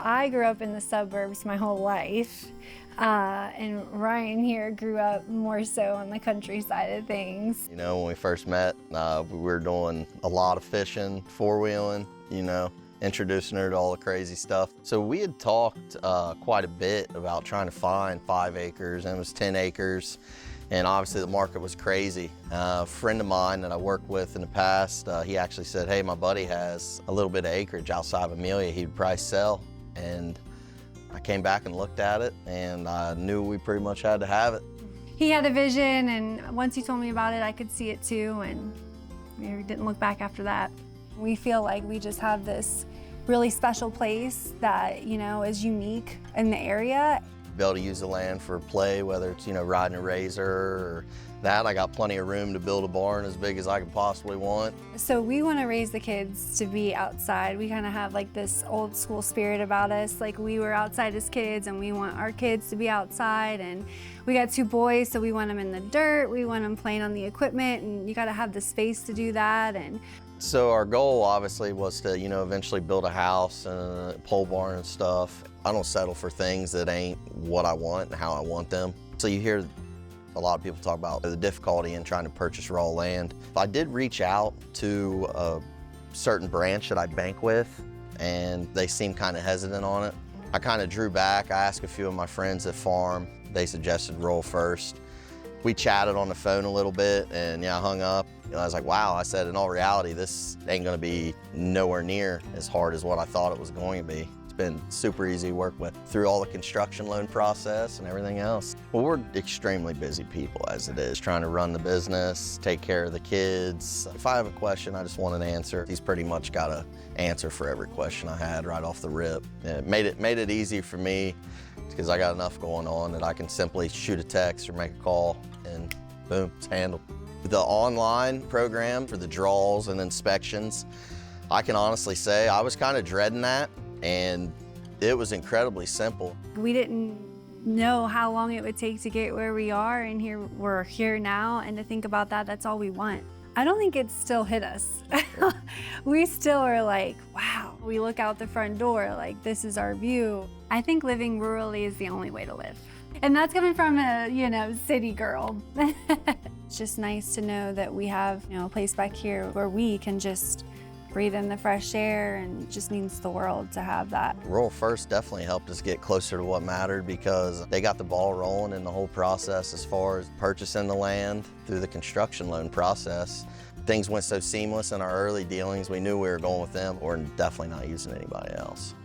I grew up in the suburbs my whole life, and Ryan here grew up more so on the countryside of things. You know, when we first met, we were doing a lot of fishing, four-wheeling, you know, introducing her to all the crazy stuff. So we had talked quite a bit about trying to find 5 acres, and it was 10 acres. And obviously the market was crazy. A friend of mine that I worked with in the past, he actually said, hey, my buddy has a little bit of acreage outside of Amelia he'd probably sell. And I came back and looked at it, and I knew we pretty much had to have it. He had a vision, and once he told me about it, I could see it too, and we didn't look back after that. We feel like we just have this really special place that, you know, is unique in the area. Be able to use the land for play, whether it's, you know, riding a razor or that. I got plenty of room to build a barn as big as I could possibly want. So we want to raise the kids to be outside. We kind of have like this old school spirit about us. Like we were outside as kids, and we want our kids to be outside. And we got 2 boys, so we want them in the dirt. We want them playing on the equipment, and you got to have the space to do that. And so our goal obviously was to, you know, eventually build a house and a pole barn and stuff. I don't settle for things that ain't what I want and how I want them. So you hear a lot of people talk about the difficulty in trying to purchase raw land. I did reach out to a certain branch that I bank with, and they seemed kind of hesitant on it. I kind of drew back. I asked a few of my friends that farm. They suggested roll first. We chatted on the phone a little bit, and yeah, I hung up. You know, I was like, wow, I said, in all reality, this ain't gonna be nowhere near as hard as what I thought it was going to be. It's been super easy to work with through all the construction loan process and everything else. Well, we're extremely busy people as it is, trying to run the business, take care of the kids. If I have a question, I just want an answer. He's pretty much got an answer for every question I had right off the rip. It made it easy for me because I got enough going on that I can simply shoot a text or make a call and boom, it's handled. The online program for the draws and inspections, I can honestly say I was kind of dreading that, and it was incredibly simple. we didn't know how long it would take to get where we are, and we're here now, and to think about that, that's all we want. I don't think it's still hit us. We still are like, wow. We look out the front door, like this is our view. I think living rurally is the only way to live. And that's coming from a, you know, city girl. It's just nice to know that we have, you know, a place back here where we can just breathe in the fresh air, and it just means the world to have that. Rural First definitely helped us get closer to what mattered because they got the ball rolling in the whole process as far as purchasing the land through the construction loan process. Things went so seamless in our early dealings, we knew we were going with them. We're definitely not using anybody else.